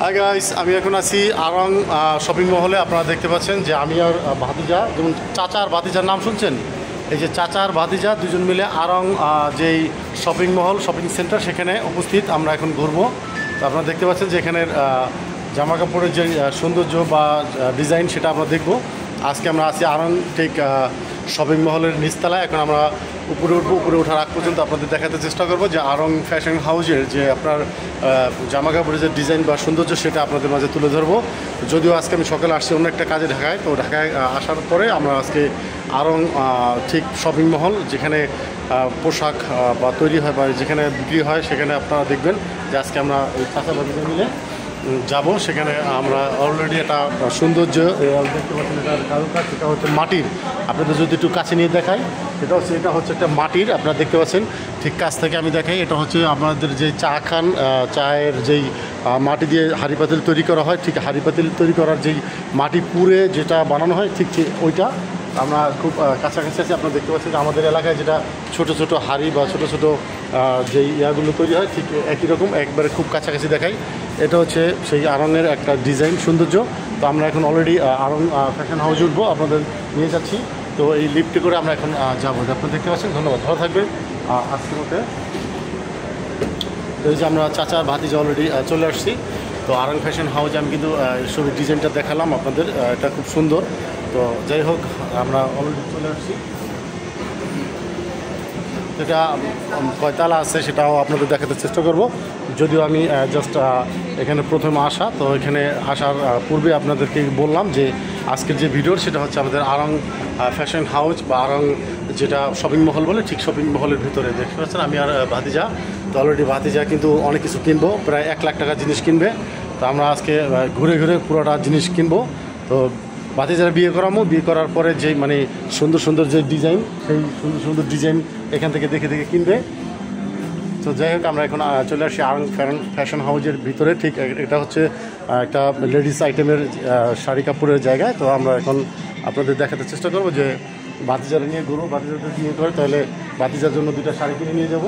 Hi guys, আমি এখন আছি আরং শপিং মহলে। আপনারা দেখতে পাচ্ছেন যে আমি আর ভাতিজা, যেমন চাচা আর ভাতিজার নাম শুনছেন, এই যে চাচা আর ভাতিজা দুজন মিলে আরং যেই শপিং মহল শপিং সেন্টার সেখানে উপস্থিত। আমরা এখন ঘুরবো। তো আপনারা দেখতে পাচ্ছেন যে এখানের জামা কাপড়ের যে সৌন্দর্য বা ডিজাইন সেটা আমরা দেখব। আজকে আমরা আছি আরং ঠিক শপিং মহলের নিচতলায়। এখন আমরা উপরে উঠবো। উপরে ওঠার আগ পর্যন্ত আপনাদের দেখাতে চেষ্টা করবো যে আরং ফ্যাশন হাউজের যে আপনার জামা কাপড়ের যে ডিজাইন বা সৌন্দর্য সেটা আপনাদের মাঝে তুলে ধরবো। যদিও আজকে আমি সকালে আসছি অন্য একটা কাজে ঢাকায়, তো ঢাকায় আসার পরে আমরা আজকে আরং ঠিক শপিং মহল যেখানে পোশাক বা তৈরি হয় বা যেখানে বিক্রি হয় সেখানে আপনারা দেখবেন যে আজকে আমরা ওই চাচাবাড়িতে মিলে যাব। সেখানে আমরা অলরেডি একটা সৌন্দর্য দেখতে পাচ্ছেন, এটার কারুকাজ সেটা হচ্ছে মাটির। আপনাদের যদি একটু কাছে নিয়ে দেখাই, এটা হচ্ছে একটা মাটির। আপনারা দেখতে পাচ্ছেন ঠিক কাছ থেকে আমি দেখাই, এটা হচ্ছে আমাদের যে চা খান, চায়ের যেই মাটি দিয়ে হাঁড়ি পাতিল তৈরি করা হয়, ঠিক হাঁড়ি পাতিল তৈরি করার যেই মাটি পুড়ে যেটা বানানো হয় ঠিক ওইটা আমরা খুব কাছাকাছি আছি। আপনারা দেখতে পাচ্ছেন যে আমাদের এলাকায় যেটা ছোট ছোট হাঁড়ি বা ছোট ছোট যেই ইয়াগুলো তৈরি হয় ঠিক একই রকম, একবারে খুব কাছাকাছি দেখাই। এটা হচ্ছে সেই আরঙের একটা ডিজাইন সৌন্দর্য। তো আমরা এখন অলরেডি আরং ফ্যাশন হাউস উঠবো, আপনাদের নিয়ে যাচ্ছি। তো এই লিফটে করে আমরা এখন যাবো। আপনারা দেখতে পাচ্ছেন। ধন্যবাদ, ভালো থাকবেন। আজকের মধ্যে এই যে আমরা চাচা ভাতিজা অলরেডি চলে আসছি। তো আরং ফ্যাশন হাউস আমি কিন্তু ছবির ডিজাইনটা দেখালাম আপনাদের, এটা খুব সুন্দর। তো যাই হোক, আমরা অলরেডি চলে আসছি। যেটা কয়তালা আছে সেটাও আপনাদের দেখাতে চেষ্টা করব। যদিও আমি জাস্ট এখানে প্রথমে আসা, তো এখানে আসার পূর্বে আপনাদেরকে বললাম যে আজকের যে ভিডিও সেটা হচ্ছে আমাদের আরং ফ্যাশন হাউস বা আরং যেটা শপিং মহল বলে, ঠিক শপিং মহলের ভিতরে দেখতে পাচ্ছেন আমি আর ভাতিজা। তো অলরেডি ভাতিজা কিন্তু অনেক কিছু কিনবো, প্রায় 1 লাখ টাকার জিনিস কিনবে। তো আমরা আজকে ঘুরে ঘুরে পুরোটা জিনিস কিনবো। তো ভাতিজারা বিয়ে করামো, বিয়ে করার পরে যেই মানে সুন্দর সুন্দর যে ডিজাইন, সেই সুন্দর সুন্দর ডিজাইন এখান থেকে দেখে দেখে কিনবে। তো যাই হোক, আমরা এখন চলে আসি আরং ফ্যাশন হাউজের ভিতরে। ঠিক এটা হচ্ছে একটা লেডিস আইটেমের শাড়ি কাপড়ের জায়গায়। তো আমরা এখন আপনাদের দেখাতে চেষ্টা করবো যে ভাতিজারা নিয়ে ঘুরবো। ভাতিজাদের নিয়ে করে তাহলে ভাতিজার জন্য 2টা শাড়ি কিনে নিয়ে যাব।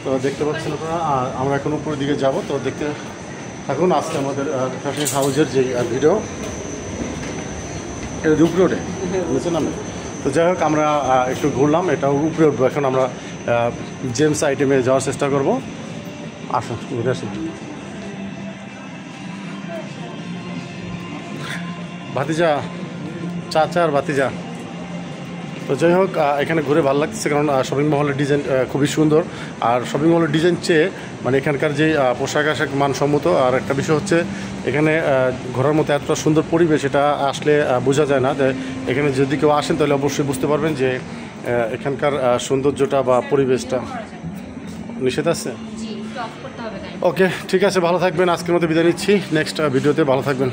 তো দেখতে পাচ্ছেন আপনারা, আমরা এখন উপরের দিকে যাব। তো দেখতে থাকুন আজকে আমাদের ফ্যাশন হাউজের যে ভিডিও। এটা উপরে ওঠে নিচে নামে। তো যাই হোক, আমরা একটু ঘুরলাম, এটা উপরে উঠবো। এখন আমরা জেমস আইটেমে যাওয়ার চেষ্টা করব। আসুন ঘুরে আসি। ভাতিজা, চাচা আর ভাতিজা। তো যাই হোক, এখানে ঘুরে ভালো লাগছে, কারণ শপিং মহলের ডিজাইন খুবই সুন্দর। আর শপিং মহলের ডিজাইন চেয়ে মানে এখানকার যে পোশাক আশাক মানসম্মত। আর একটা বিষয় হচ্ছে এখানে ঘোরার মতো এতটা সুন্দর পরিবেশ, এটা আসলে বোঝা যায় না। এখানে যদি কেউ আসেন তাহলে অবশ্যই বুঝতে পারবেন যে এখানকার সৌন্দর্যটা বা পরিবেশটা। নিষেধ আছে? ওকে, ঠিক আছে, ভালো থাকবেন। আজকের মতো বিদায় নিচ্ছি। নেক্সট ভিডিওতে ভালো থাকবেন।